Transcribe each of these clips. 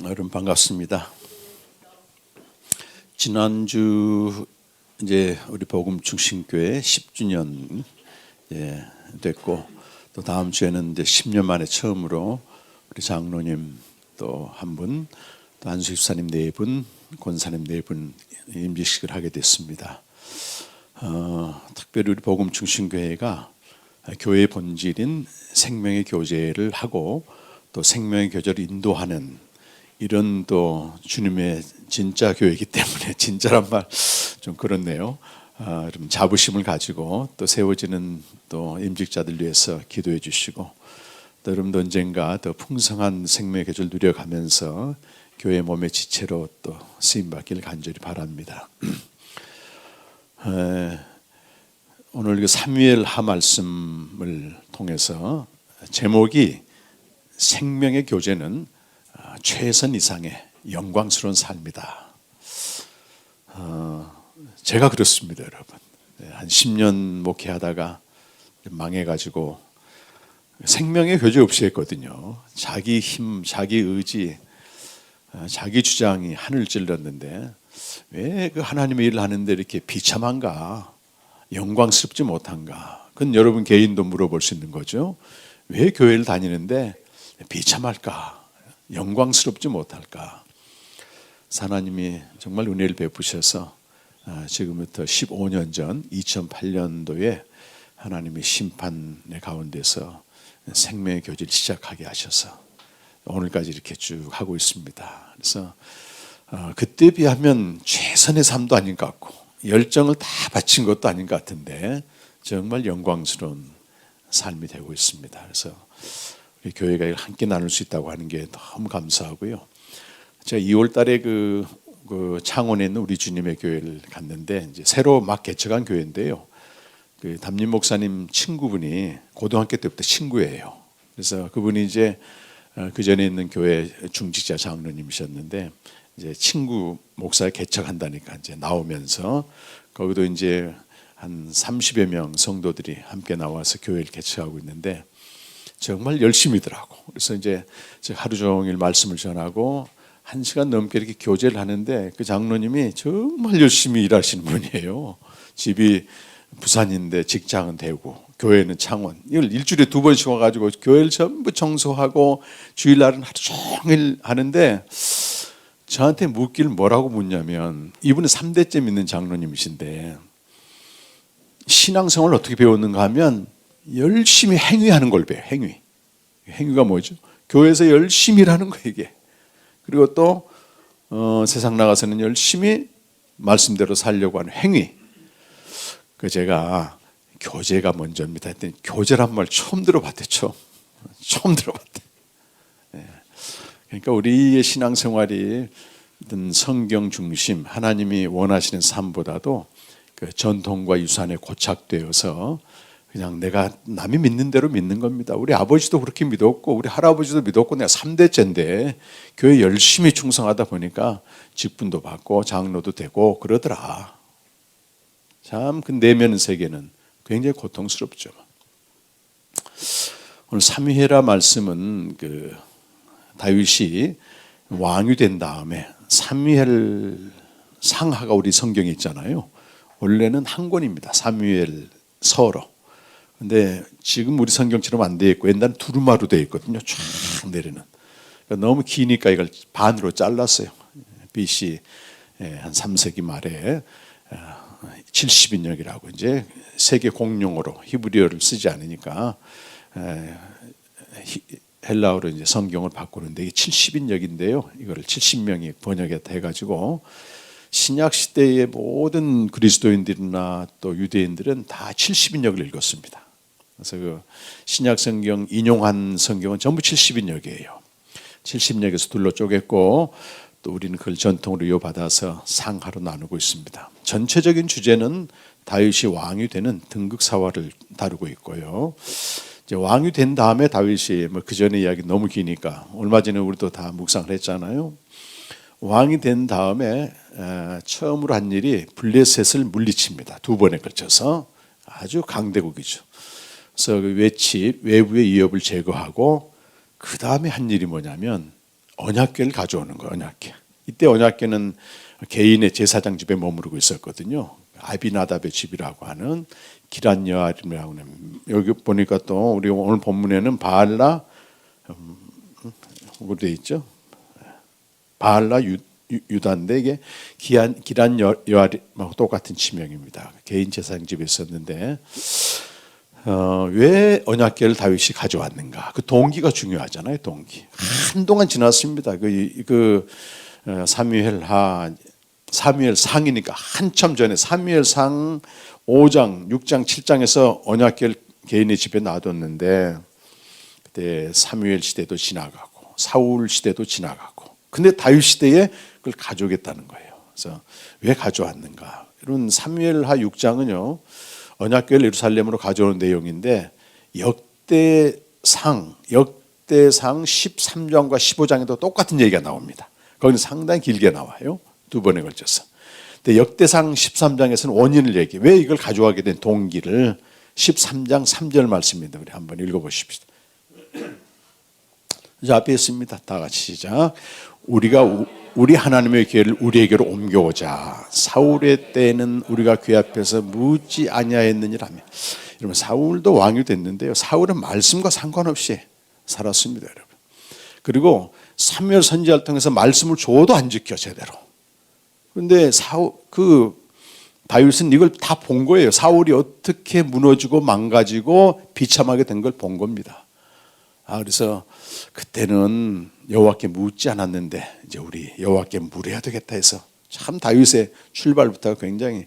여러분 반갑습니다. 지난주 이제 우리 복음중심교회 10주년 됐고, 또 다음 주에는 이제 10년 만에 처음으로 우리 장로님 또 한 분, 또 안수 집사님 네 분, 권사님 네 분 임직식을 하게 됐습니다. 특별히 우리 복음중심교회가 교회의 본질인 생명의 교제를 하고 또 생명의 교제를 인도하는 이런 또 주님의 진짜 교회이기 때문에, 진짜란 말 좀 그렇네요. 좀 자부심을 가지고 또 세워지는 또 임직자들 위해서 기도해 주시고, 또 여러분도 언젠가 더 풍성한 생명의 교제를 누려가면서 교회 몸의 지체로 또 쓰임 받기를 간절히 바랍니다. 오늘 그 사무엘하 말씀을 통해서 제목이 생명의 교제는 최선 이상의 영광스러운 삶이다. 제가 그렇습니다, 여러분. 한 10년 목회하다가 망해가지고 생명의 교제 없이 했거든요. 자기 힘, 자기 의지, 자기 주장이 하늘 찔렀는데 왜 그 하나님의 일을 하는데 이렇게 비참한가, 영광스럽지 못한가? 그건 여러분 개인도 물어볼 수 있는 거죠. 왜 교회를 다니는데 비참할까? 영광스럽지 못할까? 하나님이 정말 은혜를 베푸셔서 지금부터 15년 전 2008년도에 하나님의 심판의 가운데서 생명의 교제를 시작하게 하셔서 오늘까지 이렇게 쭉 하고 있습니다. 그래서 그때 비하면 최선의 삶도 아닌 것 같고 열정을 다 바친 것도 아닌 것 같은데 정말 영광스러운 삶이 되고 있습니다. 그래서 우리 교회가 함께 나눌 수 있다고 하는 게 너무 감사하고요. 제가 2월 달에 그 창원에 있는 우리 주님의 교회를 갔는데, 이제 새로 막 개척한 교회인데요. 그 담임 목사님 친구분이 고등학교 때부터 친구예요. 그래서 그분이 이제 그 전에 있는 교회 중직자 장로님이셨는데, 이제 친구 목사 개척한다니까 이제 나오면서 거기도 이제 한 30여 명 성도들이 함께 나와서 교회를 개척하고 있는데 정말 열심히더라고. 그래서 이제 하루 종일 말씀을 전하고 1시간 넘게 이렇게 교제를 하는데 그 장로님이 정말 열심히 일하시는 분이에요. 집이 부산인데 직장은 대구, 교회는 창원. 이걸 일주일에 2번씩 와가지고 교회를 전부 청소하고 주일날은 하루 종일 하는데, 저한테 묻기를 뭐라고 묻냐면, 이분은 3대째 믿는 장로님이신데 신앙생활을 어떻게 배웠는가 하면 열심히 행위하는 걸 배워요. 행위가 뭐죠? 교회에서 열심히 일하는 거예요, 이게. 그리고 또 세상 나가서는 열심히 말씀대로 살려고 하는 행위. 그 제가 교제가 먼저입니다 했더니 교제란 말 처음 들어봤대. 처음 들어봤대. 그러니까 우리의 신앙생활이 성경 중심, 하나님이 원하시는 삶보다도 그 전통과 유산에 고착되어서 그냥 내가 남이 믿는 대로 믿는 겁니다. 우리 아버지도 그렇게 믿었고 우리 할아버지도 믿었고 내가 3대째인데 교회 열심히 충성하다 보니까 직분도 받고 장로도 되고 그러더라. 참 그 내면 세계는 굉장히 고통스럽죠. 오늘 사무엘하 말씀은 그 다윗이 왕이 된 다음에 사무엘 상하가 우리 성경에 있잖아요. 원래는 한 권입니다. 사무엘 서로. 근데 지금 우리 성경처럼 안 되어 있고 옛날엔 두루마루 되어 있거든요. 쫙 내리는. 그러니까 너무 기니까 이걸 반으로 잘랐어요. BC 한 3세기 말에 70인역이라고 이제 세계 공용어로 히브리어를 쓰지 않으니까 헬라어로 이제 성경을 바꾸는데 이게 70인역인데요. 이거를 70명이 번역해가지고 신약 시대의 모든 그리스도인들이나 또 유대인들은 다 70인역을 읽었습니다. 그래서 그 신약 성경 인용한 성경은 전부 70인역이에요. 70인역에서 둘로 쪼갰고 또 우리는 그걸 전통으로 이어받아서 상하로 나누고 있습니다. 전체적인 주제는 다윗이 왕이 되는 등극사화를 다루고 있고요. 이제 왕이 된 다음에 다윗이 그 전에 이야기 너무 기니까 얼마 전에 우리도 다 묵상을 했잖아요. 왕이 된 다음에 처음으로 한 일이 블레셋을 물리칩니다. 2번에 걸쳐서 아주 강대국이죠. 그래서 외부의 위협을 제거하고 그 다음에 한 일이 뭐냐면 언약궤를 가져오는 거예요. 언약궤. 이때 언약궤는 개인의 제사장 집에 머무르고 있었거든요. 아비나답의 집이라고 하는 기란 여아림이라고 하는, 여기 보니까 또 우리 오늘 본문에는 바알라 되어 있죠. 바알라 유다인데 이게 기란 여아림하고 똑같은 지명입니다. 개인 제사장 집에 있었는데 왜 언약궤를 다윗이 가져왔는가? 그 동기가 중요하잖아요. 동기. 한동안 지났습니다. 사무엘상이니까 한참 전에 사무엘상 5장, 6장, 7장에서 언약궤를 개인의 집에 놔뒀는데 그때 사무엘 시대도 지나가고 사울 시대도 지나가고, 근데 다윗 시대에 그걸 가져오겠다는 거예요. 그래서 왜 가져왔는가? 이런 사무엘하 6장은요, 언약궤를 예루살렘으로 가져오는 내용인데 역대상 13장과 15장에도 똑같은 얘기가 나옵니다. 거기는 상당히 길게 나와요. 두 번에 걸쳐서. 근데 역대상 13장에서는 원인을 얘기해. 왜 이걸 가져가게 된 동기를 13장 3절 말씀입니다. 우리 한번 읽어보십시오. 자, 앞에 있습니다. 다 같이 시작. 우리 하나님의 궤를 우리에게로 옮겨오자. 사울의 때에는 우리가 궤 앞에서 묻지 아니하였느니라며. 여러분, 사울도 왕이 됐는데요, 사울은 말씀과 상관없이 살았습니다, 여러분. 그리고 사무엘 선지자를 통해서 말씀을 줘도 안 지켜 제대로. 그런데 다윗은 이걸 다 본 거예요. 사울이 어떻게 무너지고 망가지고 비참하게 된 걸 본 겁니다. 그래서 그때는 여호와께 묻지 않았는데 이제 우리 여호와께 물어야 되겠다 해서, 참 다윗의 출발부터가 굉장히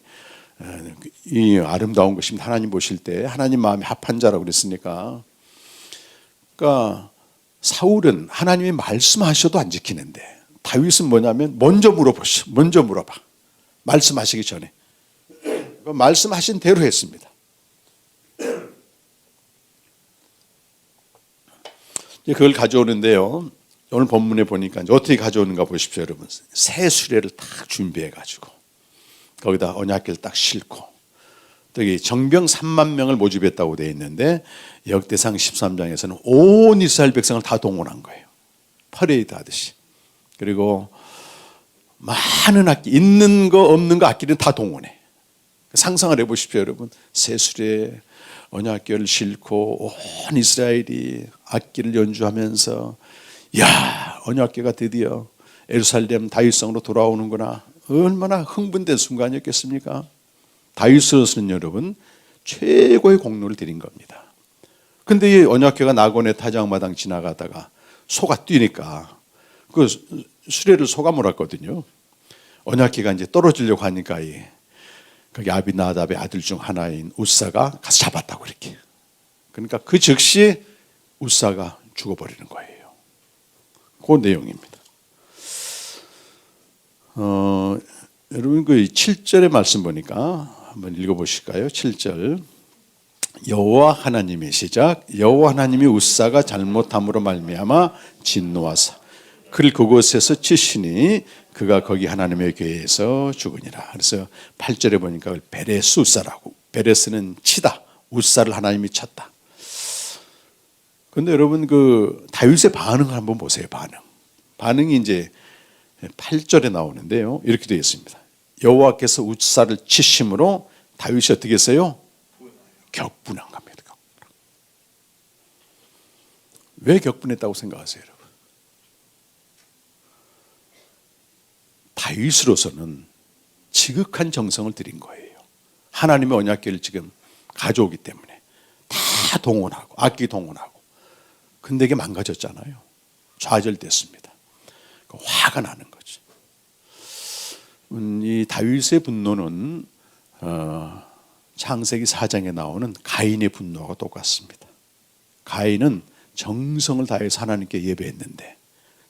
이 아름다운 것입니다. 하나님 보실 때 하나님 마음에 합한 자라고 그랬으니까. 그러니까 사울은 하나님이 말씀하셔도 안 지키는데 다윗은 뭐냐면 먼저 물어봐. 말씀하시기 전에 말씀하신 대로 했습니다. 그걸 가져오는데요, 오늘 본문에 보니까 어떻게 가져오는가 보십시오, 여러분. 새 수레를 딱 준비해가지고 거기다 언약궤를 딱 싣고, 또 정병 3만 명을 모집했다고 되어 있는데 역대상 13장에서는 온 이스라엘 백성을 다 동원한 거예요. 퍼레이드 하듯이. 그리고 많은 악기, 있는 거 없는 거 악기는 다 동원해. 상상을 해보십시오, 여러분. 새 수레 언약궤를 싣고 온 이스라엘이 악기를 연주하면서, 야, 언약궤가 드디어 예루살렘 다윗성으로 돌아오는구나. 얼마나 흥분된 순간이었겠습니까? 다윗으로서는 여러분 최고의 공로를 드린 겁니다. 근데 이 언약궤가 나곤의 타작마당 지나가다가 소가 뛰니까 그 수레를 소가 몰았거든요. 언약궤가 이제 떨어지려고 하니까 거기 아비나답의 아들 중 하나인 우사가 가서 잡았다고 이렇게. 그러니까 그 즉시 우사가 죽어버리는 거예요. 그 내용입니다. 여러분 그 7절의 말씀 보니까 한번 읽어보실까요? 7절. 여호와 하나님의 시작. 여호와 하나님이 우사가 잘못함으로 말미암아 진노하사 그를 그곳에서 치시니 그가 거기 하나님의 궤에서 죽으니라. 그래서 8절에 보니까 베레스 우사라고. 베레스는 치다. 우사를 하나님이 쳤다. 그런데 여러분 그 다윗의 반응을 한번 보세요. 반응이 이제 8절에 나오는데요, 이렇게 되어 있습니다. 여호와께서 우사를 치심으로 다윗이 어떻게 했어요? 격분한 겁니다. 왜 격분했다고 생각하세요, 여러분? 다윗으로서는 지극한 정성을 들인 거예요. 하나님의 언약궤를 지금 가져오기 때문에 다 동원하고 악기 동원하고. 근데 이게 망가졌잖아요. 좌절됐습니다. 화가 나는 거죠. 이 다윗의 분노는 창세기 4장에 나오는 가인의 분노가 똑같습니다. 가인은 정성을 다해서 하나님께 예배했는데,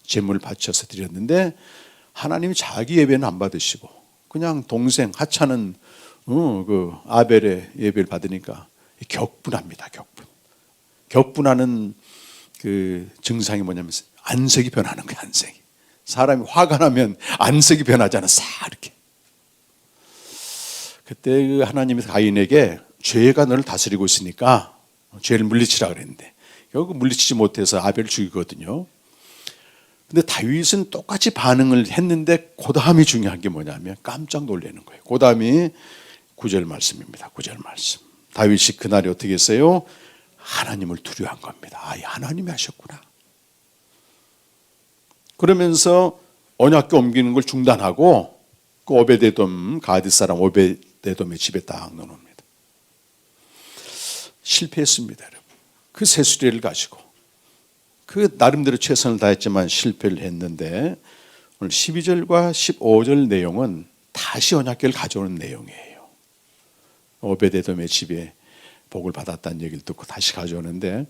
제물을 바쳐서 드렸는데 하나님이 자기 예배는 안 받으시고 그냥 동생 하찮은 그 아벨의 예배를 받으니까 격분합니다. 격분하는 그 증상이 뭐냐면 안색이 변하는 거예요. 안색이. 사람이 화가 나면 안색이 변하잖아. 싹 이렇게. 그때 그 하나님이 가인에게 죄가 너를 다스리고 있으니까 죄를 물리치라 그랬는데 결국 물리치지 못해서 아벨을 죽이거든요. 근데 다윗은 똑같이 반응을 했는데 그 다음이 중요한 게 뭐냐면 깜짝 놀라는 거예요. 그 다음이 9절 말씀입니다. 9절 말씀. 다윗이 그날이 어떻게 했어요? 하나님을 두려워한 겁니다. 아, 하나님이 하셨구나. 그러면서 언약궤 옮기는 걸 중단하고 그 오베데돔, 가드 사람 오베데돔의 집에 딱 넣어놓습니다. 실패했습니다, 여러분. 그 새수레를 가지고 그 나름대로 최선을 다했지만 실패를 했는데 오늘 12절과 15절 내용은 다시 언약궤를 가져오는 내용이에요. 오베데돔의 집에 복을 받았다는 얘기를 듣고 다시 가져오는데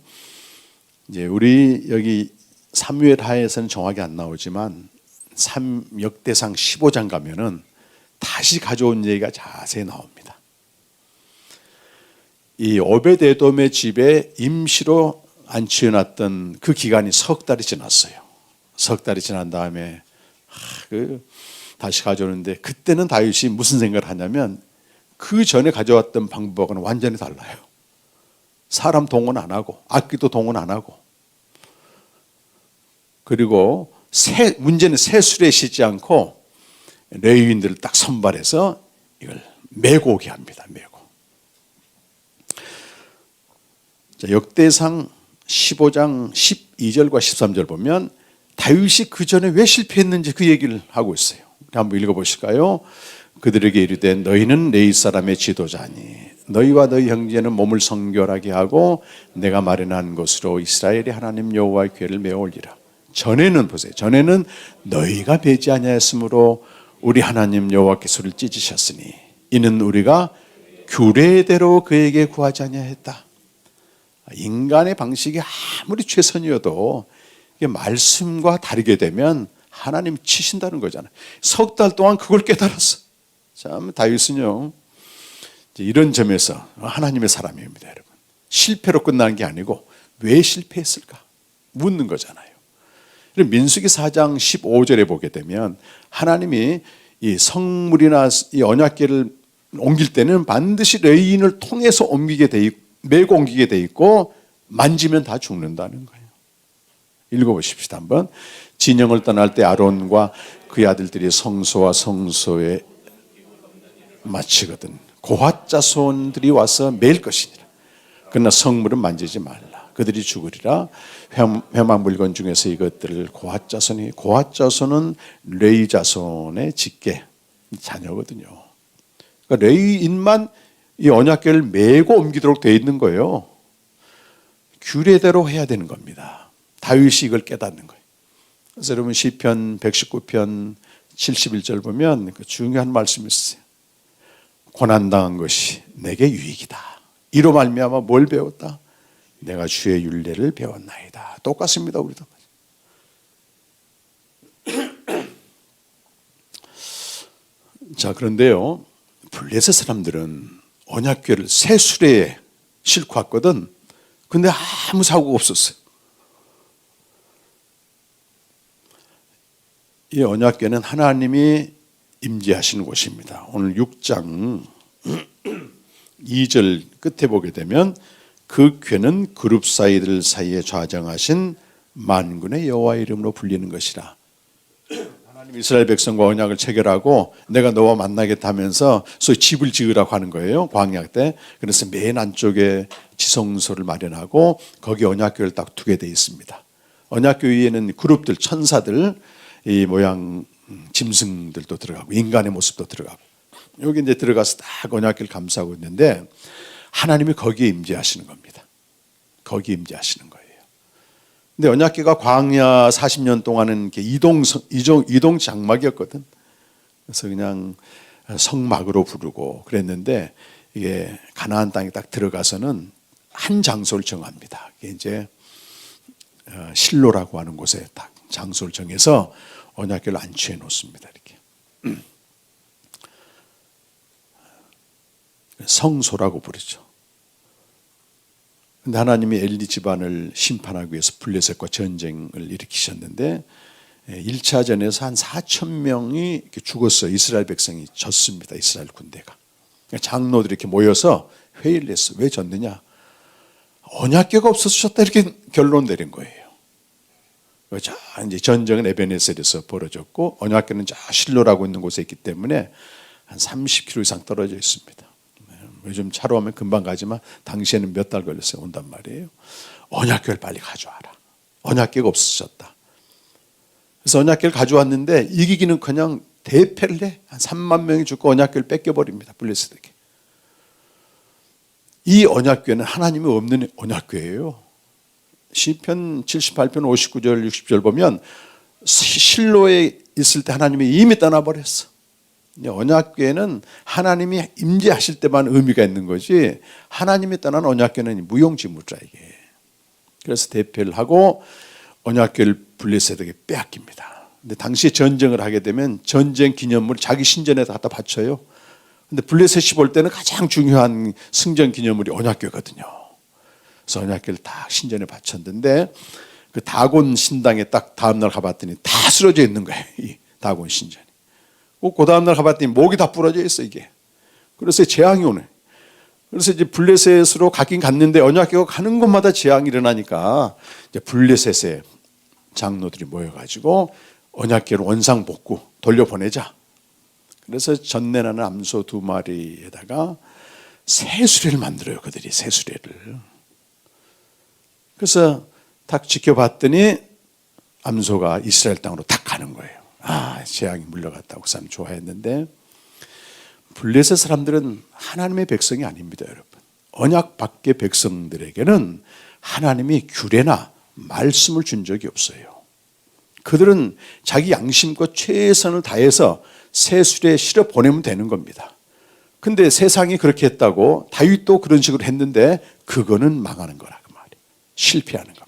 이제 우리 여기 사무엘 하에서는 정확히 안 나오지만 역대상 15장 가면은 다시 가져온 얘기가 자세히 나옵니다. 이 오베데돔의 집에 임시로 안치해놨던 그 기간이 석 달이 지났어요. 석 달이 지난 다음에 다시 가져오는데 그때는 다윗이 무슨 생각을 하냐면 그 전에 가져왔던 방법과는 완전히 달라요. 사람 동원 안 하고 악기도 동원 안 하고 그리고 문제는 새술에 쉬지 않고 레위인들을 딱 선발해서 이걸 메고 오게 합니다. 메고. 자, 역대상 15장 12절과 13절 보면 다윗이 그 전에 왜 실패했는지 그 얘기를 하고 있어요. 한번 읽어보실까요? 그들에게 이르되 너희는 레위 사람의 지도자니 너희와 너희 형제는 몸을 성결하게 하고 내가 마련한 곳으로 이스라엘의 하나님 여호와의 궤를 메어 올리라. 전에는 보세요. 전에는 너희가 배지 아니하였으므로 우리 하나님 여호와께 소리를 찢으셨으니 이는 우리가 규례대로 그에게 구하지 아니하였다. 인간의 방식이 아무리 최선이어도 이게 말씀과 다르게 되면 하나님 치신다는 거잖아요. 석 달 동안 그걸 깨달았어. 참 다윗은요 이런 점에서 하나님의 사람입니다, 여러분. 실패로 끝나는 게 아니고 왜 실패했을까 묻는 거잖아요. 민수기 4장 15절에 보게 되면 하나님이 이 성물이나 이 언약궤를 옮길 때는 반드시 레위인을 통해서 메고 옮기게 돼 있고 만지면 다 죽는다는 거예요. 읽어보십시다 한번. 진영을 떠날 때 아론과 그의 아들들이 성소와 성소에 마치거든 고핫 자손들이 와서 매일 것이니라. 그러나 성물은 만지지 말라. 그들이 죽으리라. 회막 물건 중에서 이것들을 고핫 자손은 레위 자손의 직계 자녀거든요. 그러니까 레위인만 이 언약궤를 메고 옮기도록 되어 있는 거예요. 규례대로 해야 되는 겁니다. 다윗이 이걸 깨닫는 거예요. 그래서 여러분 시편 119편 71절 보면 그 중요한 말씀이 있어요. 고난당한 것이 내게 유익이다. 이로 말미암아 뭘 배웠다? 내가 주의 율례를 배웠나이다. 똑같습니다, 우리도. 자, 그런데요, 블레셋 사람들은 언약궤를 새 수레에 싣고 왔거든. 근데 아무 사고가 없었어요. 이 언약궤는 하나님이 임재하시는 곳입니다. 오늘 6장 2절 끝에 보게 되면 그 궤는 그룹 사이들 사이에 좌정하신 만군의 여호와 이름으로 불리는 것이라. 하나님 이스라엘 백성과 언약을 체결하고 내가 너와 만나겠다 하면서 소위 집을 지으라고 하는 거예요. 광야 때. 그래서 맨 안쪽에 지성소를 마련하고 거기 언약궤를 딱 두게 돼 있습니다. 언약궤 위에는 그룹들 천사들 이 모양 짐승들도 들어가고 인간의 모습도 들어가고 여기 이제 들어가서 딱 언약궤를 감싸고 있는데 하나님이 거기에 임재하시는 겁니다. 거기에 임재하시는 거예요. 근데 언약궤가 광야 40년 동안은 이렇게 이동 장막이었거든. 그래서 그냥 성막으로 부르고 그랬는데 이게 가나안 땅에 딱 들어가서는 한 장소를 정합니다. 이게 이제 실로라고 하는 곳에 딱 장소를 정해서 언약궤를 안치해 놓습니다. 이렇게 성소라고 부르죠. 근데 하나님이 엘리 집안을 심판하기 위해서 블레셋과 전쟁을 일으키셨는데 1차 전에서 한 4천 명이 죽었어요. 이스라엘 백성이 졌습니다. 이스라엘 군대가. 장로들이 이렇게 모여서 회의를 했어. 왜 졌느냐? 언약궤가 없어서 졌다 이렇게 결론 내린 거예요. 자, 이제 전쟁은 에베네셀에서 벌어졌고 언약궤는 자 실로라고 있는 곳에 있기 때문에 한 30km 이상 떨어져 있습니다. 요즘 차로 하면 금방 가지만 당시에는 몇 달 걸렸어요. 온단 말이에요. 언약궤를 빨리 가져와라. 언약궤가 없어졌다. 그래서 언약궤를 가져왔는데 이기기는 그냥 대패를 해. 한 3만 명이 죽고 언약궤를 뺏겨버립니다. 블레셋에게. 이 언약궤는 하나님이 없는 언약궤예요. 시편 78편 59절 60절 보면 실로에 있을 때 하나님이 이미 떠나버렸어. 언약궤는 하나님이 임재하실 때만 의미가 있는 거지 하나님이 떠난 언약궤는 무용지물이라 이게. 그래서 대패를 하고 언약궤를 블레셋에게 빼앗깁니다. 근데 당시에 전쟁을 하게 되면 전쟁 기념물 자기 신전에다 갖다 바쳐요. 근데 블레셋이 볼 때는 가장 중요한 승전 기념물이 언약궤거든요. 그래서 언약궤를 딱 신전에 바쳤는데 그 다곤 신당에 딱 다음날 가봤더니 다 쓰러져 있는 거예요. 이 다곤 신전이. 그 다음날 가봤더니 목이 다 부러져 있어 이게. 그래서 재앙이 오네. 그래서 이제 블레셋으로 가긴 갔는데 언약궤가 가는 곳마다 재앙이 일어나니까 이제 블레셋의 장로들이 모여가지고 언약궤를 원상복구 돌려보내자. 그래서 전내나는 암소 2마리에다가 새수레를 만들어요. 그들이 새수레를. 그래서 딱 지켜봤더니 암소가 이스라엘 땅으로 딱 가는 거예요. 아, 재앙이 물러갔다고 그 사람 좋아했는데 블레셋 사람들은 하나님의 백성이 아닙니다, 여러분. 언약 밖의 백성들에게는 하나님이 규례나 말씀을 준 적이 없어요. 그들은 자기 양심과 최선을 다해서 새술에 실어 보내면 되는 겁니다. 근데 세상이 그렇게 했다고 다윗도 그런 식으로 했는데 그거는 망하는 거라 그 말이에요. 실패하는 겁니다.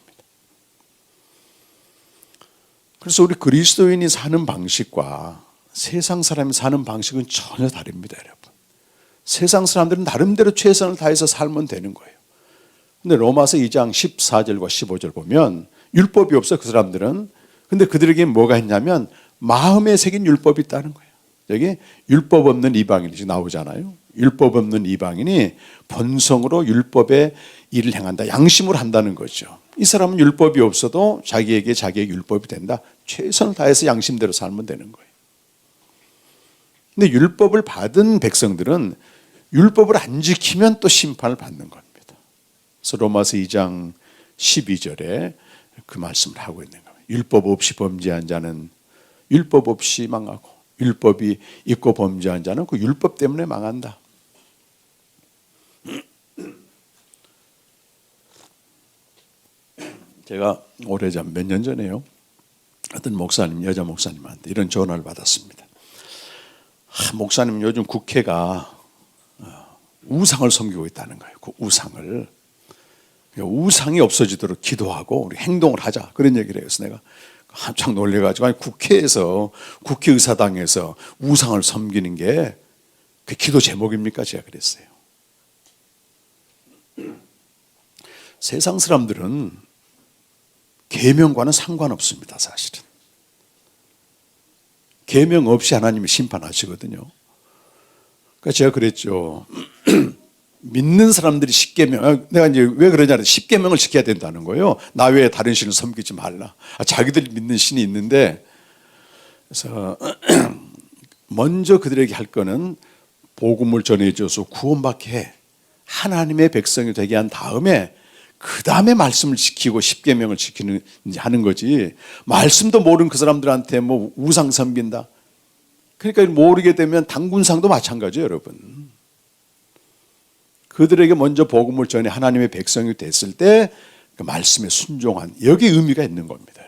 그래서 우리 그리스도인이 사는 방식과 세상 사람이 사는 방식은 전혀 다릅니다, 여러분. 세상 사람들은 나름대로 최선을 다해서 살면 되는 거예요. 근데 로마서 2장 14절과 15절 보면 율법이 없어 그 사람들은. 근데 그들에게 뭐가 있냐면 마음에 새긴 율법이 있다는 거예요. 여기 율법 없는 이방인이 지금 나오잖아요. 율법 없는 이방인이 본성으로 율법의 일을 행한다. 양심으로 한다는 거죠. 이 사람은 율법이 없어도 자기에게 자기의 율법이 된다. 최선을 다해서 양심대로 살면 되는 거예요. 근데 율법을 받은 백성들은 율법을 안 지키면 또 심판을 받는 겁니다. 그래서 로마서 2장 12절에 그 말씀을 하고 있는 겁니다. 율법 없이 범죄한 자는 율법 없이 망하고 율법이 있고 범죄한 자는 그 율법 때문에 망한다. 제가 오래전 몇 년 전에요. 어떤 목사님, 여자 목사님한테 이런 전화를 받았습니다. 목사님 요즘 국회가 우상을 섬기고 있다는 거예요. 그 우상을. 우상이 없어지도록 기도하고 우리 행동을 하자. 그런 얘기를 해요. 그래서 내가 깜짝 놀래가지고 아니 국회에서 국회의사당에서 우상을 섬기는 게 그 기도 제목입니까? 제가 그랬어요. 세상 사람들은 계명과는 상관없습니다. 사실은. 계명 없이 하나님이 심판하시거든요. 그러니까 제가 그랬죠. 믿는 사람들이 10계명, 내가 이제 왜 그러냐, 10계명을 지켜야 된다는 거예요. 나 외에 다른 신을 섬기지 말라. 자기들이 믿는 신이 있는데, 그래서 먼저 그들에게 할 거는 복음을 전해줘서 구원받게 해. 하나님의 백성이 되게 한 다음에 그 다음에 말씀을 지키고 10계명을 지키는 하는 거지. 말씀도 모르는 그 사람들한테 뭐 우상 섬긴다. 그러니까 모르게 되면 당군상도 마찬가지예요, 여러분. 그들에게 먼저 복음을 전해 하나님의 백성이 됐을 때 그 말씀에 순종한 여기에 의미가 있는 겁니다,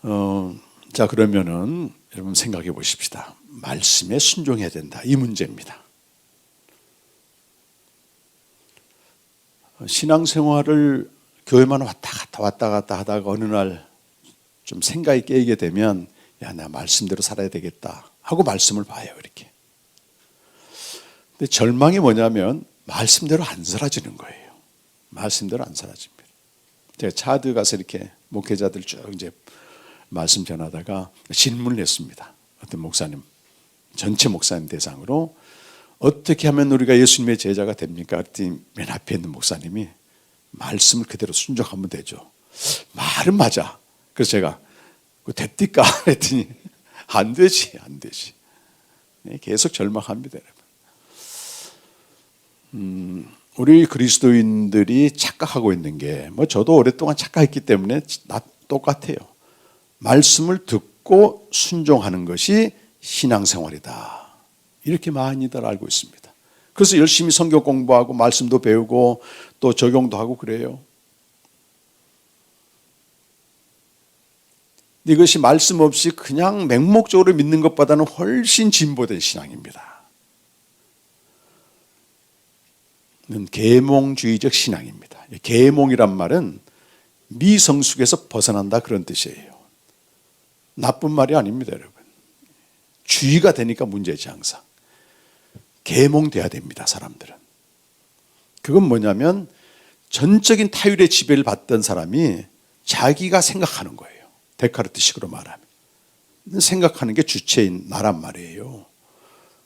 여러분. 자, 그러면은 여러분 생각해 보십시다. 말씀에 순종해야 된다. 이 문제입니다. 신앙생활을 교회만 왔다 갔다 하다가 어느 날 좀 생각이 깨게 되면 야, 나 말씀대로 살아야 되겠다 하고 말씀을 봐요, 이렇게. 근데 절망이 뭐냐면 말씀대로 안 살아지는 거예요. 말씀대로 안 살아집니다. 제가 차드 가서 이렇게 목회자들 쭉 이제 말씀 전하다가 질문을 했습니다. 어떤 목사님, 전체 목사님 대상으로 어떻게 하면 우리가 예수님의 제자가 됩니까? 그랬더니 맨 앞에 있는 목사님이 말씀을 그대로 순종하면 되죠. 말은 맞아. 그래서 제가 됩니까? 했더니 안 되지. 계속 절망합니다, 여러분. 우리 그리스도인들이 착각하고 있는 게, 저도 오랫동안 착각했기 때문에 똑같아요. 말씀을 듣고 순종하는 것이 신앙생활이다. 이렇게 많이들 알고 있습니다. 그래서 열심히 성경 공부하고 말씀도 배우고 또 적용도 하고 그래요. 이것이 말씀 없이 그냥 맹목적으로 믿는 것보다는 훨씬 진보된 신앙입니다. 계몽주의적 신앙입니다. 계몽이란 말은 미성숙에서 벗어난다 그런 뜻이에요. 나쁜 말이 아닙니다, 여러분. 주의가 되니까 문제지 항상. 계몽돼야 됩니다, 사람들은. 그건 뭐냐면 전적인 타율의 지배를 받던 사람이 자기가 생각하는 거예요. 데카르트식으로 말하면. 생각하는 게 주체인 나란 말이에요.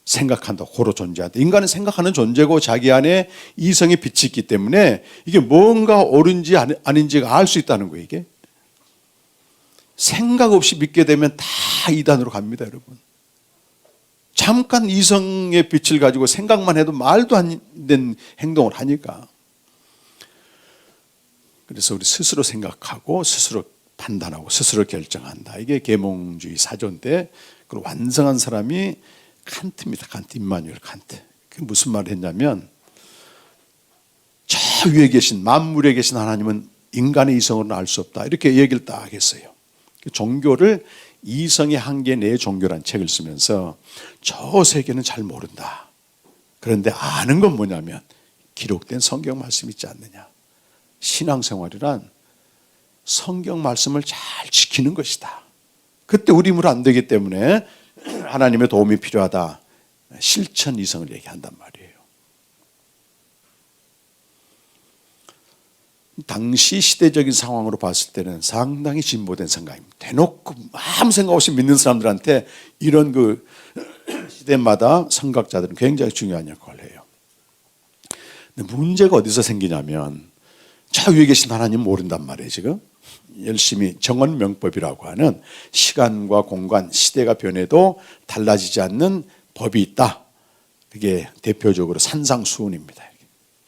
생각한다, 고로 존재한다. 인간은 생각하는 존재고 자기 안에 이성의 빛이 있기 때문에 이게 뭔가 옳은지 아닌지가 알 수 있다는 거예요, 이게. 생각 없이 믿게 되면 다 이단으로 갑니다, 여러분. 잠깐 이성의 빛을 가지고 생각만 해도 말도 안 되는 행동을 하니까. 그래서 우리 스스로 생각하고 스스로 판단하고 스스로 결정한다. 이게 계몽주의 사전 때 그 완성한 사람이 칸트입니다. 칸트, 임마누엘 칸트. 그게 무슨 말을 했냐면 저 위에 계신 만물에 계신 하나님은 인간의 이성으로는 알 수 없다. 이렇게 얘기를 딱 했어요. 종교를 이성의 한계 내의 종교란 책을 쓰면서 저 세계는 잘 모른다. 그런데 아는 건 뭐냐면 기록된 성경 말씀 있지 않느냐. 신앙생활이란 성경 말씀을 잘 지키는 것이다. 그때 우리 힘으로 안 되기 때문에 하나님의 도움이 필요하다. 실천 이성을 얘기한단 말이에요. 당시 시대적인 상황으로 봤을 때는 상당히 진보된 생각입니다. 대놓고 아무 생각 없이 믿는 사람들한테 이런 그 시대마다 성각자들은 굉장히 중요한 역할을 해요. 근데 문제가 어디서 생기냐면 저 위에 계신 하나님 모른단 말이에요, 지금. 열심히 정언명법이라고 하는 시간과 공간, 시대가 변해도 달라지지 않는 법이 있다. 그게 대표적으로 산상수훈입니다.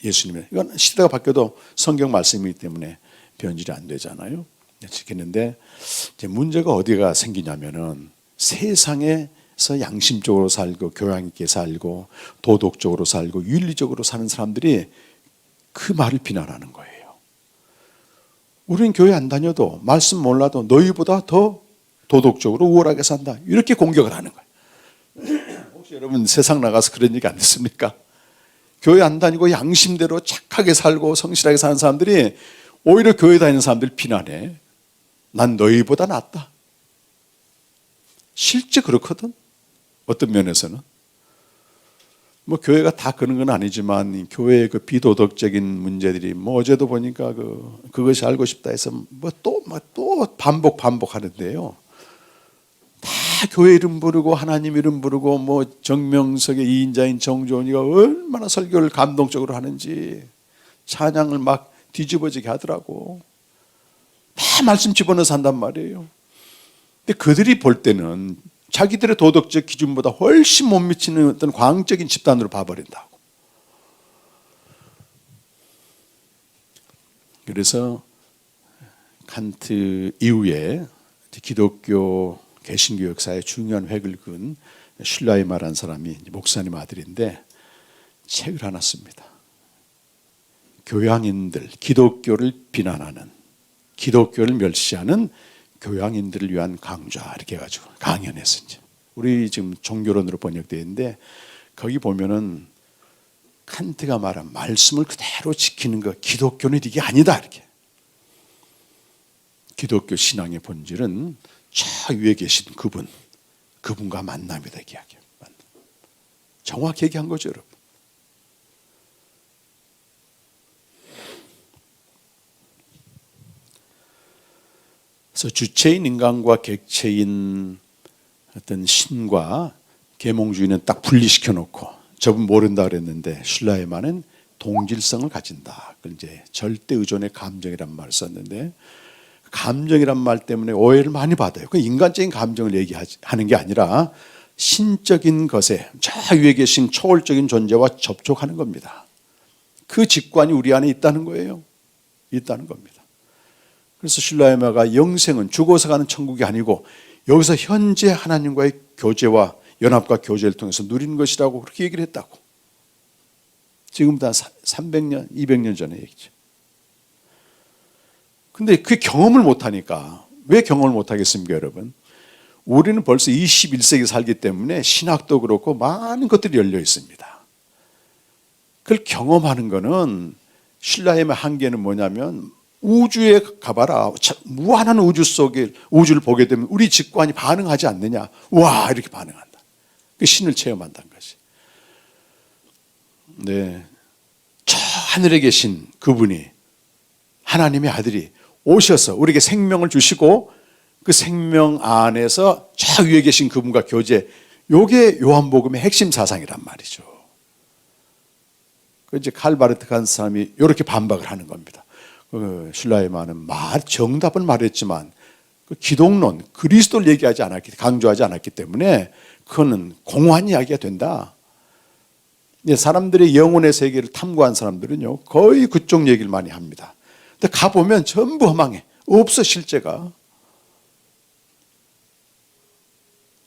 예수님의 이건 시대가 바뀌어도 성경 말씀이기 때문에 변질이 안 되잖아요. 지켰는데 이제 문제가 어디가 생기냐면은 세상에서 양심적으로 살고 교양 있게 살고 도덕적으로 살고 윤리적으로 사는 사람들이 그 말을 비난하는 거예요. 우리는 교회 안 다녀도 말씀 몰라도 너희보다 더 도덕적으로 우월하게 산다. 이렇게 공격을 하는 거예요. 혹시 여러분 세상 나가서 그런 얘기 안 듣습니까? 교회 안 다니고 양심대로 착하게 살고 성실하게 사는 사람들이 오히려 교회 다니는 사람들 비난해. 난 너희보다 낫다. 실제 그렇거든. 어떤 면에서는. 뭐 교회가 다 그런 건 아니지만 교회의 그 비도덕적인 문제들이 뭐 어제도 보니까 그것이 알고 싶다 해서 뭐 또 반복하는데요. 다 교회 이름 부르고 하나님 이름 부르고 뭐 정명석의 2인자인 정조원이가 얼마나 설교를 감동적으로 하는지 찬양을 막 뒤집어지게 하더라고. 다 말씀 집어넣어서 한단 말이에요. 근데 그들이 볼 때는 자기들의 도덕적 기준보다 훨씬 못 미치는 어떤 과학적인 집단으로 봐버린다고. 그래서 칸트 이후에 기독교 개신교 역사에 중요한 획을 그은 슐라이마라는 사람이 목사님 아들인데 책을 하나 씁니다. 교양인들, 기독교를 비난하는, 기독교를 멸시하는 교양인들을 위한 강좌 이렇게 해가지고 강연했어. 이제 우리 지금 종교론으로 번역되어 있는데 거기 보면은 칸트가 말한 말씀을 그대로 지키는 것, 기독교는 이게 아니다 이렇게. 기독교 신앙의 본질은 저 위에 계신 그분과 만남이다 이야기예요. 정확히 얘기한 거죠, 여러분. 그래서 주체인 인간과 객체인 어떤 신과 계몽주의는 딱 분리시켜 놓고 저분 모른다 그랬는데 슐라이마는 동질성을 가진다. 그걸 이제 절대 의존의 감정이란 말을 썼는데, 감정이란 말 때문에 오해를 많이 받아요. 그 인간적인 감정을 얘기하는 게 아니라 신적인 것에 저 위에 계신 초월적인 존재와 접촉하는 겁니다. 그 직관이 우리 안에 있다는 거예요. 있다는 겁니다. 그래서 실라야마가 영생은 죽어서 가는 천국이 아니고 여기서 현재 하나님과의 교제와 연합과 교제를 통해서 누리는 것이라고 그렇게 얘기를 했다고. 지금부터 한 300년, 200년 전의 얘기죠. 근데 그 경험을 못하니까, 왜 경험을 못하겠습니까, 여러분? 우리는 벌써 21세기 살기 때문에 신학도 그렇고 많은 것들이 열려 있습니다. 그걸 경험하는 거는, 신라임의 한계는 뭐냐면 우주에 가봐라. 무한한 우주 속에 우주를 보게 되면 우리 직관이 반응하지 않느냐. 와, 이렇게 반응한다. 그 신을 체험한다는 것이. 네, 저 하늘에 계신 그분이, 하나님의 아들이 오셔서 우리에게 생명을 주시고 그 생명 안에서 저 위에 계신 그분과 교제, 요게 요한복음의 핵심 사상이란 말이죠. 그 이제 칼바르트 간 사람이 이렇게 반박을 하는 겁니다. 실라이마는 정답을 말했지만 그 기독론, 그리스도를 얘기하지 않았기, 강조하지 않았기 때문에 그거는 공허한 이야기가 된다. 사람들의 영혼의 세계를 탐구한 사람들은요, 거의 그쪽 얘기를 많이 합니다. 근데 가보면 전부 허망해. 없어, 실제가.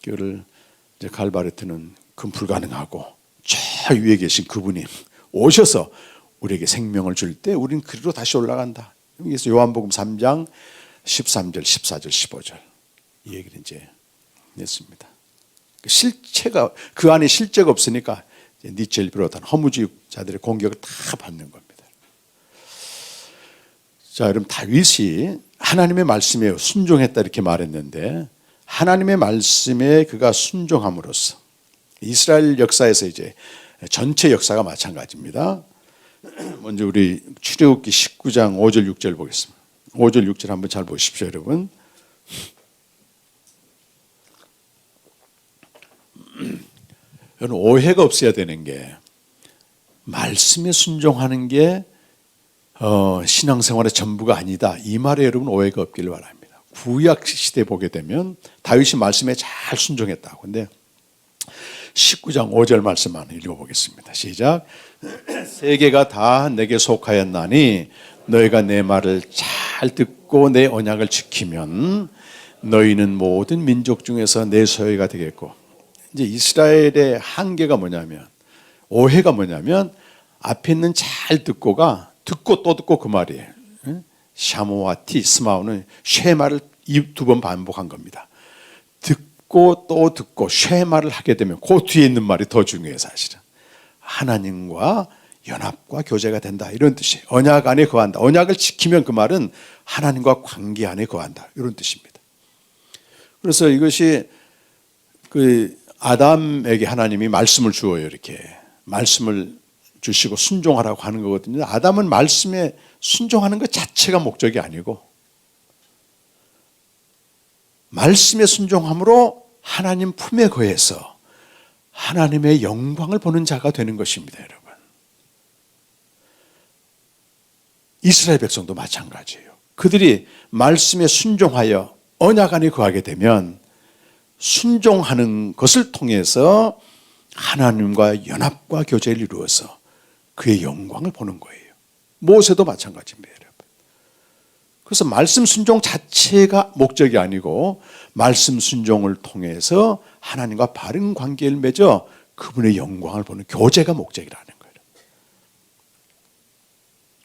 그거를 이제 칼바르트는 그건 불가능하고, 저 위에 계신 그분이 오셔서 우리에게 생명을 줄 때 우리는 그리로 다시 올라간다. 그래서 요한복음 3장 13절, 14절, 15절 이 얘기를 이제 냈습니다. 실체가, 그 안에 실제가 없으니까 니체를 비롯한 허무주의자들의 공격을 다 받는 겁니다. 자, 그럼 다윗이 하나님의 말씀에 순종했다 이렇게 말했는데, 하나님의 말씀에 그가 순종함으로써 이스라엘 역사에서 이제 전체 역사가 마찬가지입니다. 먼저 우리 출애굽기 19장 5절 6절 보겠습니다. 5절 6절 한번 잘 보십시오, 여러분. 여러분, 오해가 없어야 되는 게, 말씀에 순종하는 게 신앙생활의 전부가 아니다. 이 말에 여러분 오해가 없기를 바랍니다. 구약 시대 보게 되면 다윗이 말씀에 잘 순종했다고. 근데 19장 5절 말씀 한번 읽어보겠습니다. 시작. 세계가 다 내게 속하였나니 너희가 내 말을 잘 듣고 내 언약을 지키면 너희는 모든 민족 중에서 내 소유가 되겠고. 이제 이스라엘의 한계가 뭐냐면, 오해가 뭐냐면, 앞에 있는 잘 듣고가 듣고 또 듣고 그 말이에요. 샤모와 티, 스마우는 쉐마를 두 번 반복한 겁니다. 듣고 또 듣고 쉐마를 하게 되면 그 뒤에 있는 말이 더 중요해요, 사실은. 하나님과 연합과 교제가 된다, 이런 뜻이에요. 언약 안에 거한다. 언약을 지키면 그 말은 하나님과 관계 안에 거한다, 이런 뜻입니다. 그래서 이것이 그 아담에게 하나님이 말씀을 주어요. 이렇게 말씀을 주시고 순종하라고 하는 거거든요. 아담은 말씀에 순종하는 것 자체가 목적이 아니고, 말씀에 순종함으로 하나님 품에 거해서 하나님의 영광을 보는 자가 되는 것입니다, 여러분. 이스라엘 백성도 마찬가지예요. 그들이 말씀에 순종하여 언약 안에 거하게 되면 순종하는 것을 통해서 하나님과 연합과 교제를 이루어서 그의 영광을 보는 거예요. 모세도 마찬가지입니다, 여러분. 그래서 말씀 순종 자체가 목적이 아니고 말씀 순종을 통해서 하나님과 바른 관계를 맺어 그분의 영광을 보는 교제가 목적이라는 거예요.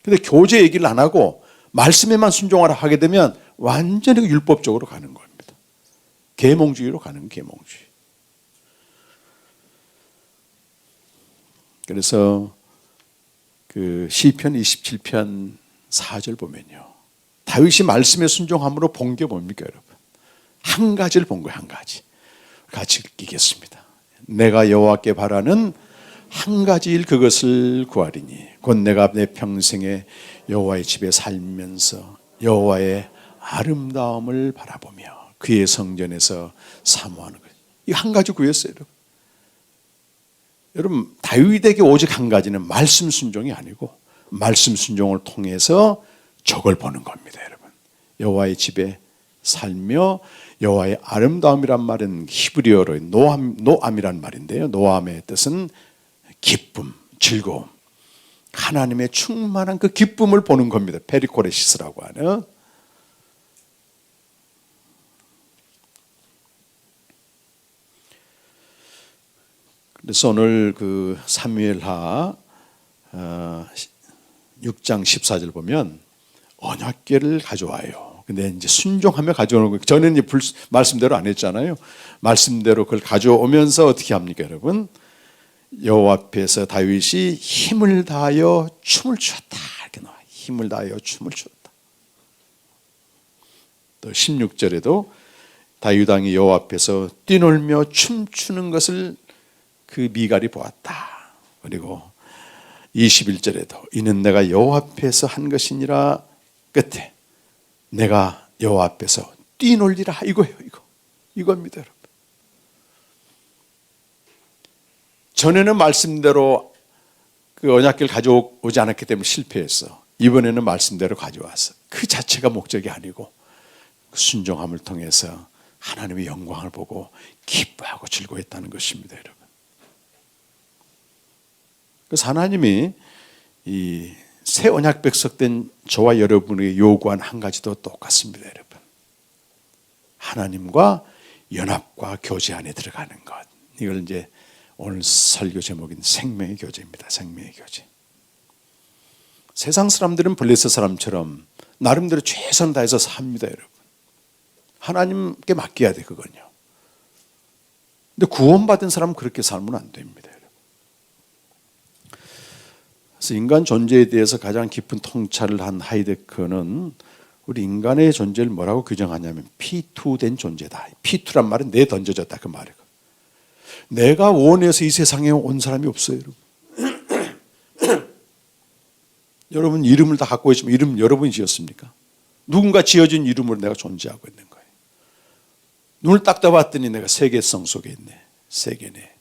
그런데 교제 얘기를 안 하고 말씀에만 순종하라 하게 되면 완전히 율법적으로 가는 겁니다. 계몽주의로 가는 계몽주의. 그래서 그 시편 27편 4절 보면요, 다윗이 말씀에 순종함으로 본 게 뭡니까, 여러분? 한 가지를 본 거예요, 한 가지. 같이 읽겠습니다. 내가 여호와께 바라는 한 가지 일, 그것을 구하리니 곧 내가 내 평생에 여호와의 집에 살면서 여호와의 아름다움을 바라보며 그의 성전에서 사모하는 거예요. 이 한 가지 구했어요, 여러분. 여러분 다윗에게 오직 한 가지는 말씀 순종이 아니고 말씀 순종을 통해서 적을 보는 겁니다. 여러분 여호와의 집에 살며 여호와의 아름다움이란 말은 히브리어로 노암이란 말인데요. 노암의 뜻은 기쁨, 즐거움, 하나님의 충만한 그 기쁨을 보는 겁니다. 페리코레시스라고 하는. 그래서 오늘 그 사무엘하 6장 14절 보면 언약궤를 가져와요. 근데 이제 순종하며 가져오는 거예요. 저는 이제 말씀대로 안 했잖아요. 말씀대로 그걸 가져오면서 어떻게 합니까, 여러분? 여호와 앞에서 다윗이 힘을 다하여 춤을 추었다. 이렇게 나와요. 힘을 다하여 춤을 추었다. 또 16절에도 다윗 왕이 여호와 앞에서 뛰놀며 춤추는 것을 그 미갈이 보았다. 그리고 21절에도 이는 내가 여호와 앞에서 한 것이니라. 끝에 내가 여호와 앞에서 뛰놀리라. 이거예요. 이겁니다, 여러분. 전에는 말씀대로 그 언약궤를 가져오지 않았기 때문에 실패했어. 이번에는 말씀대로 가져왔어. 그 자체가 목적이 아니고 순종함을 통해서 하나님의 영광을 보고 기뻐하고 즐거워했다는 것입니다, 여러분. 그래서 하나님이 이 새 언약 백성된 저와 여러분에게 요구한 한 가지도 똑같습니다, 여러분. 하나님과 연합과 교제 안에 들어가는 것. 이걸 이제 오늘 설교 제목인 생명의 교제입니다. 생명의 교제. 세상 사람들은 블레셋 사람처럼 나름대로 최선을 다해서 삽니다, 여러분. 하나님께 맡겨야 돼, 그건요. 근데 구원받은 사람은 그렇게 살면 안 됩니다, 여러분. 그래서 인간 존재에 대해서 가장 깊은 통찰을 한 하이데커는 우리 인간의 존재를 뭐라고 규정하냐면 P2된 존재다. P2란 말은 내 던져졌다, 그 말이에요. 내가 원해서 이 세상에 온 사람이 없어요, 여러분. 여러분 이름을 다 갖고 있지만 이름 여러분이 지었습니까? 누군가 지어준 이름으로 내가 존재하고 있는 거예요. 눈을 딱 떠봤더니 내가 세계성 속에 있네. 세계네.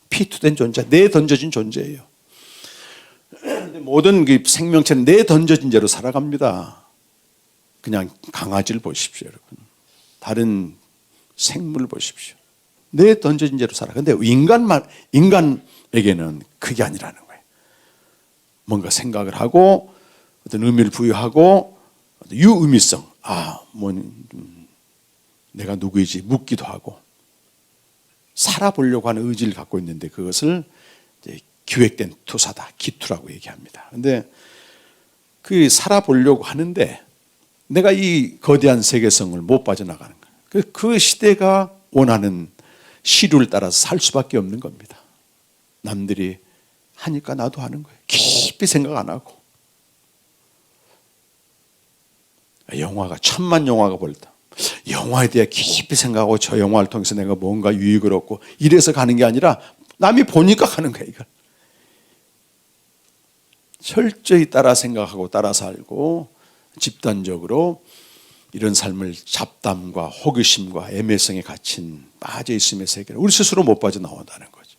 P2된 존재, 내 던져진 존재예요. 모든 그 생명체는 내 던져진 죄로 살아갑니다. 그냥 강아지를 보십시오, 여러분. 다른 생물을 보십시오. 내 던져진 죄로 살아. 근데 인간에게는 그게 아니라는 거예요. 뭔가 생각을 하고 어떤 의미를 부여하고 유의미성. 내가 누구이지 묻기도 하고 살아보려고 하는 의지를 갖고 있는데 그것을 이제 기획된 투사다, 기투라고 얘기합니다. 근데 그 살아보려고 하는데 내가 이 거대한 세계성을 못 빠져나가는 거예요. 그 시대가 원하는 시류를 따라서 살 수밖에 없는 겁니다. 남들이 하니까 나도 하는 거예요. 깊이 생각 안 하고. 영화가 1000만 영화가 벌다. 영화에 대해 깊이 생각하고 저 영화를 통해서 내가 뭔가 유익을 얻고 이래서 가는 게 아니라 남이 보니까 가는 거예요, 이걸. 철저히 따라 생각하고 따라 살고 집단적으로 이런 삶을 잡담과 호기심과 애매성에 갇힌 빠져있음의 세계를 우리 스스로 못 빠져나온다는 거죠.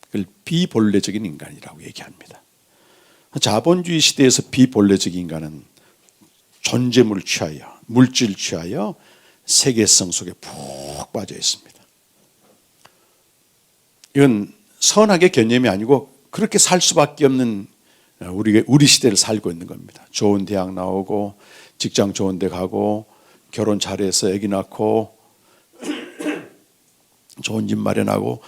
그걸 비본래적인 인간이라고 얘기합니다. 자본주의 시대에서 비본래적인 인간은 존재물을 취하여 물질을 취하여 세계성 속에 푹 빠져 있습니다. 이건 선악의 개념이 아니고 그렇게 살 수밖에 없는 우리 시대를 살고 있는 겁니다. 좋은 대학 나오고 직장 좋은 데 가고 결혼 잘해서 아기 낳고 좋은 집 마련하고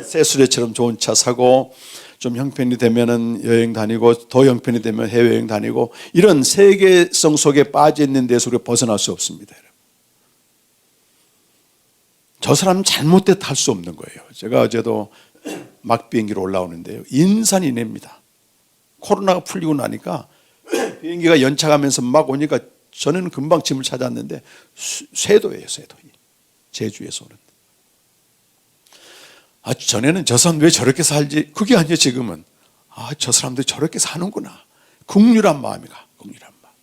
새수레처럼 좋은 차 사고 좀 형편이 되면은 여행 다니고 더 형편이 되면 해외여행 다니고 이런 세계성 속에 빠져 있는 데서 우리가 벗어날 수 없습니다. 저 사람 잘못됐다 할 수 없는 거예요. 제가 어제도 막 비행기로 올라오는데요. 인산이냅니다. 코로나가 풀리고 나니까 비행기가 연착하면서 막 오니까 저는 금방 짐을 찾았는데 쇄도예요, 쇄도. 제주에서 오는. 전에는 저 사람 왜 저렇게 살지? 그게 아니에요, 지금은. 저 사람들이 저렇게 사는구나. 국률한 마음이가, 국률한 마음.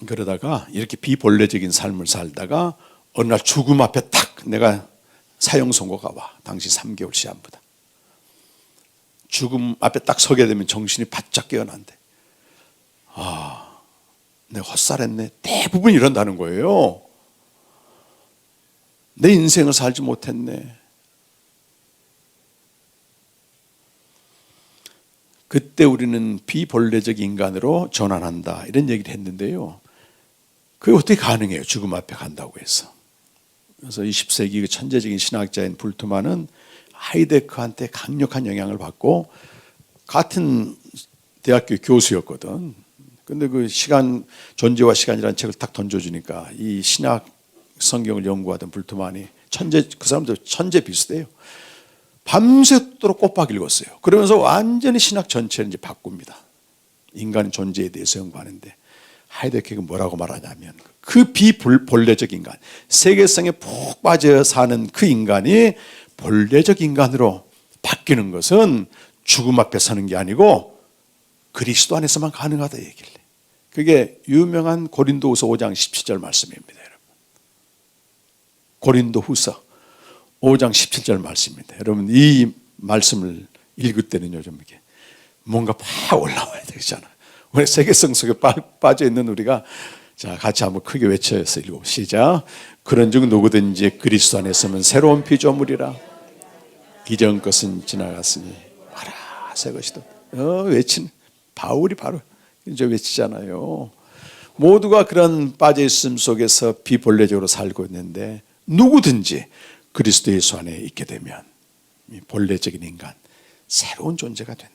그러다가 이렇게 비본래적인 삶을 살다가 어느 날 죽음 앞에 딱 내가 사형 선고가 와. 당시 3개월 시한부다. 죽음 앞에 딱 서게 되면 정신이 바짝 깨어난대. 내가 헛살했네. 대부분 이런다는 거예요. 내 인생을 살지 못했네. 그때 우리는 비본래적 인간으로 전환한다 이런 얘기를 했는데요. 그게 어떻게 가능해요? 죽음 앞에 간다고 해서. 그래서 20세기 그 천재적인 신학자인 불트만은 하이데크한테 강력한 영향을 받고 같은 대학교 교수였거든. 근데 그 시간, 존재와 시간이라는 책을 딱 던져주니까 이 신학 성경을 연구하던 불트만이 천재, 그 사람도 천재 비슷해요. 밤새도록 꼬박 읽었어요. 그러면서 완전히 신학 전체를 이제 바꿉니다. 인간의 존재에 대해서 연구하는데 하이데크가 뭐라고 말하냐면 그 비본래적 인간, 세계성에 푹 빠져 사는 그 인간이 본래적 인간으로 바뀌는 것은 죽음 앞에 서는 게 아니고 그리스도 안에서만 가능하다 얘기를 해. 그게 유명한 고린도후서 5장 17절 말씀입니다. 여러분. 고린도후서 5장 17절 말씀입니다. 여러분 이 말씀을 읽을 때는요 좀 이렇게 뭔가 팍 올라와야 되잖아요. 우리 세계성 속에 빠져 있는 우리가 자 같이 한번 크게 외쳐서 읽고 시작. 그런즉 누구든지 그리스도 안에 있으면 새로운 피조물이라. 이전 것은 지나갔으니 봐라 새 것이다. 외치는 바울이 바로 이제 외치잖아요. 모두가 그런 빠져 있음 속에서 비본래적으로 살고 있는데 누구든지 그리스도 예수 안에 있게 되면 본래적인 인간, 새로운 존재가 된다.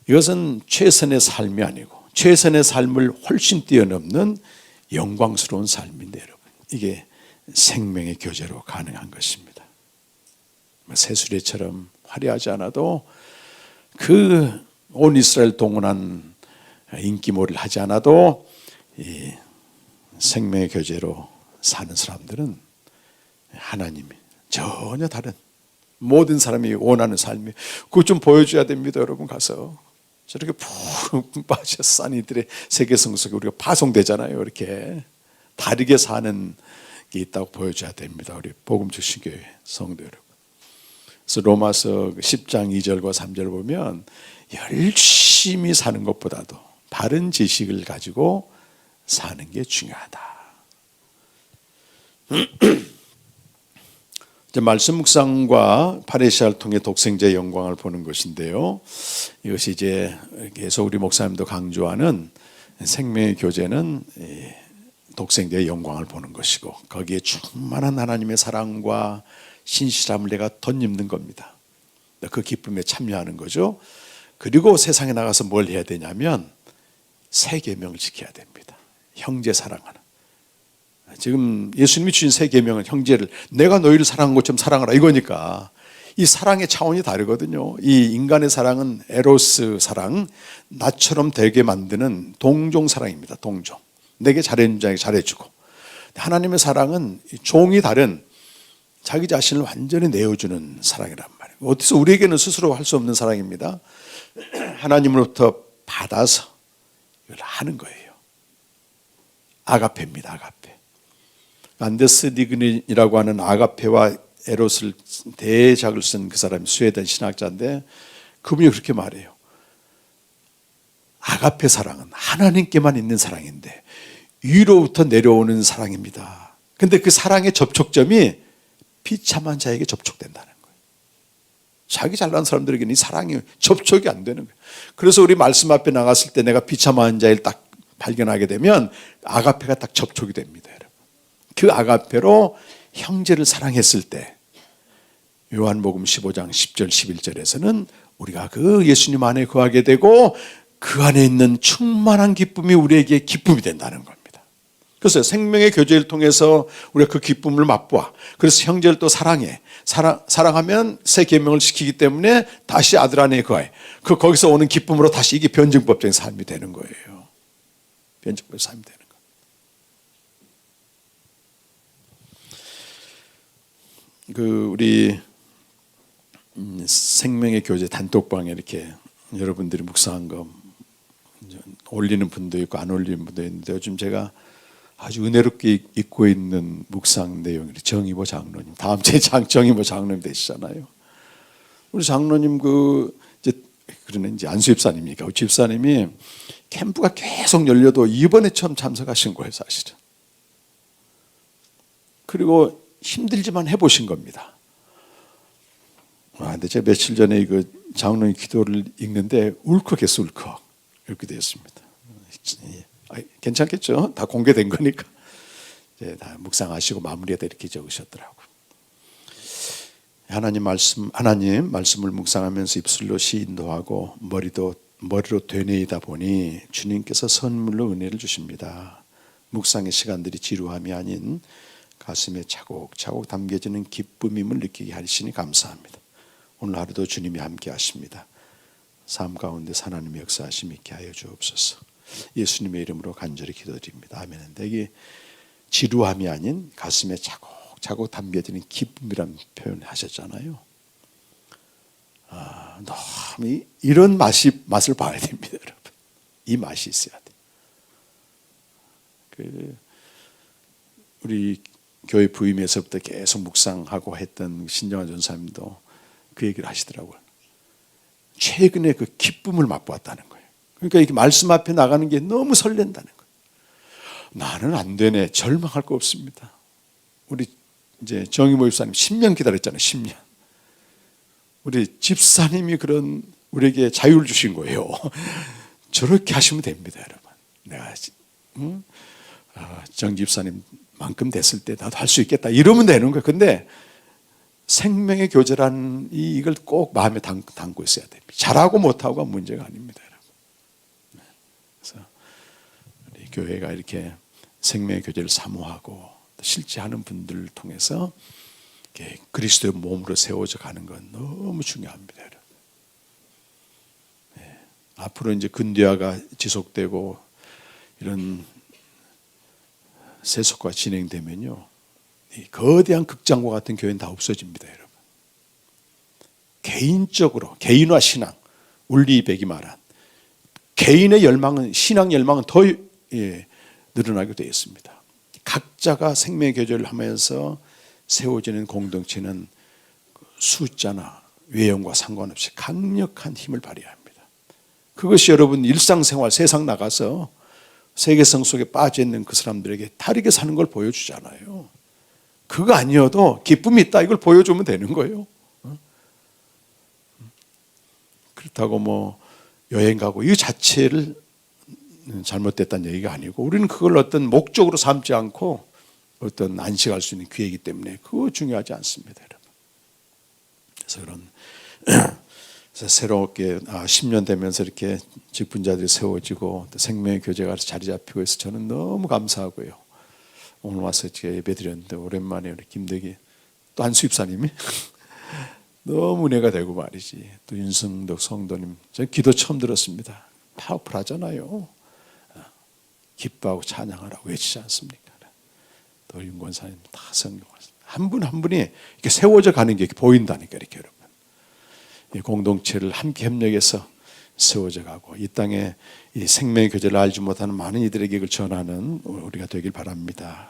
이것은 최선의 삶이 아니고 최선의 삶을 훨씬 뛰어넘는 영광스러운 삶인데 여러분 이게 생명의 교제로 가능한 것입니다. 새수레처럼 화려하지 않아도 그 온 이스라엘 동원한 인기몰이를 하지 않아도 이 생명의 교제로 사는 사람들은 하나님이 전혀 다른 모든 사람이 원하는 삶이 그거 좀 보여줘야 됩니다. 여러분 가서 저렇게 푹 빠져 싼 이들의 세계성 속에 우리가 파송되잖아요. 이렇게 다르게 사는 게 있다고 보여줘야 됩니다. 우리 복음주신교회 성도 여러분. 그래서 로마서 10장 2절과 3절 보면 열심히 사는 것보다도 바른 지식을 가지고 사는 게 중요하다. 말씀 묵상과 파레시아를 통해 독생자의 영광을 보는 것인데요. 이것이 이제 계속 우리 목사님도 강조하는 생명의 교제는 독생자의 영광을 보는 것이고 거기에 충만한 하나님의 사랑과 신실함을 내가 덧입는 겁니다. 그 기쁨에 참여하는 거죠. 그리고 세상에 나가서 뭘 해야 되냐면 세 계명을 지켜야 됩니다. 형제 사랑하는. 지금 예수님이 주신 세 계명은 형제를 내가 너희를 사랑한 것처럼 사랑하라 이거니까 이 사랑의 차원이 다르거든요. 이 인간의 사랑은 에로스 사랑, 나처럼 되게 만드는 동종 사랑입니다. 동종. 내게 잘해준 자에게 잘해주고. 하나님의 사랑은 종이 다른 자기 자신을 완전히 내어주는 사랑이란 말이에요. 어디서 우리에게는 스스로 할 수 없는 사랑입니다. 하나님으로부터 받아서 이걸 하는 거예요. 아가페입니다. 아가페. 안데스 디그닌이라고 하는 아가페와 에로스를 대작을 쓴 그 사람이 스웨덴 신학자인데 그분이 그렇게 말해요. 아가페 사랑은 하나님께만 있는 사랑인데 위로부터 내려오는 사랑입니다. 근데 그 사랑의 접촉점이 비참한 자에게 접촉된다는 거예요. 자기 잘난 사람들에게는 이 사랑이 접촉이 안 되는 거예요. 그래서 우리 말씀 앞에 나갔을 때 내가 비참한 자를 딱 발견하게 되면 아가페가 딱 접촉이 됩니다. 여러분. 그 아가페로 형제를 사랑했을 때 요한복음 15장 10절 11절에서는 우리가 그 예수님 안에 거하게 되고 그 안에 있는 충만한 기쁨이 우리에게 기쁨이 된다는 겁니다. 그래서 생명의 교제를 통해서 우리가 그 기쁨을 맛보아. 그래서 형제를 또 사랑해. 사랑하면 새 계명을 지키기 때문에 다시 아들 안에 거해. 거기서 오는 기쁨으로 다시 이게 변증법적인 삶이 되는 거예요. 변증법적인 삶이 되는 거예요. 우리 생명의 교제 단톡방에 이렇게 여러분들이 묵상한 거 올리는 분도 있고 안 올리는 분도 있는데 요즘 제가 아주 은혜롭게 읽고 있는 묵상 내용이 정의보 장로님, 다음 주에 정의보 장로님 되시잖아요. 우리 장로님 그러는 이제 안수집사님이니까 집사님이 캠프가 계속 열려도 이번에 처음 참석하신 거예요, 사실은. 그리고 힘들지만 해보신 겁니다. 근데 제가 며칠 전에 이거 장로님 기도를 읽는데 울컥했어, 울컥. 이렇게 되었습니다. 괜찮겠죠? 다 공개된 거니까. 이제 다 묵상하시고 마무리에다 이렇게 적으셨더라고요. 하나님 말씀을 묵상하면서 입술로 시인도하고 머리로 되뇌이다 보니 주님께서 선물로 은혜를 주십니다. 묵상의 시간들이 지루함이 아닌 가슴에 차곡차곡 담겨지는 기쁨임을 느끼게 하시니 감사합니다. 오늘 하루도 주님이 함께 하십니다. 삶 가운데 하나님의 역사하심 있게 하여 주옵소서. 예수님의 이름으로 간절히 기도드립니다. 아멘. 이게 지루함이 아닌 가슴에 차곡차곡 담겨지는 기쁨이라는 표현을 하셨잖아요. 너무 이런 맛을 봐야 됩니다, 여러분. 이 맛이 있어야 돼. 우리 교회 부임에서부터 계속 묵상하고 했던 신정환 전사님도 그 얘기를 하시더라고요. 최근에 그 기쁨을 맛보았다는 거예요. 그러니까 이렇게 말씀 앞에 나가는 게 너무 설렌다는 거예요. 나는 안 되네. 절망할 거 없습니다. 우리 이제 정의모 집사님 10년 기다렸잖아요. 10년. 우리 집사님이 그런 우리에게 자유를 주신 거예요. 저렇게 하시면 됩니다, 여러분. 내가 정 집사님만큼 됐을 때 나도 할 수 있겠다. 이러면 되는 거예요. 근데 생명의 교제라는 이걸 꼭 마음에 담고 있어야 됩니다. 잘하고 못하고가 문제가 아닙니다, 여러분. 그래서 우리 교회가 이렇게 생명의 교제를 사모하고 실제하는 분들을 통해서 그리스도의 몸으로 세워져 가는 건 너무 중요합니다, 여러분. 앞으로 이제 근대화가 지속되고 이런 세속화가 진행되면요, 이 거대한 극장과 같은 교회는 다 없어집니다, 여러분. 개인적으로 개인화 신앙, 울리백이 말한 개인의 열망은, 신앙 열망은 더 늘어나게 되어 있습니다. 각자가 생명의 교제를 하면서 세워지는 공동체는 숫자나 외형과 상관없이 강력한 힘을 발휘합니다. 그것이 여러분 일상생활 세상 나가서 세계성 속에 빠져있는 그 사람들에게 다르게 사는 걸 보여주잖아요. 그거 아니어도 기쁨이 있다, 이걸 보여주면 되는 거예요. 그렇다고 뭐 여행 가고 이 자체를 잘못됐다는 얘기가 아니고, 우리는 그걸 어떤 목적으로 삼지 않고 어떤 안식할 수 있는 기회이기 때문에 그거 중요하지 않습니다, 여러분. 그래서 새롭게 10년 되면서 이렇게 직분자들이 세워지고 생명의 교제가 자리 잡히고 해서 저는 너무 감사하고요. 오늘 와서 제가 예배 드렸는데 오랜만에 우리 김대기 또 안수입사님이 너무 은혜가 되고 말이지. 또 윤승덕 성도님, 저 기도 처음 들었습니다. 파워풀하잖아요. 기뻐하고 찬양하라고 외치지 않습니까? 또 윤권사님 다 성경하셨습니다. 한 분 한 분이 이렇게 세워져 가는 게 이렇게 보인다니까, 이렇게 여러분. 이 공동체를 함께 협력해서 세워져 가고 이 땅에 이 생명의 교제를 알지 못하는 많은 이들에게 이걸 전하는 우리가 되길 바랍니다.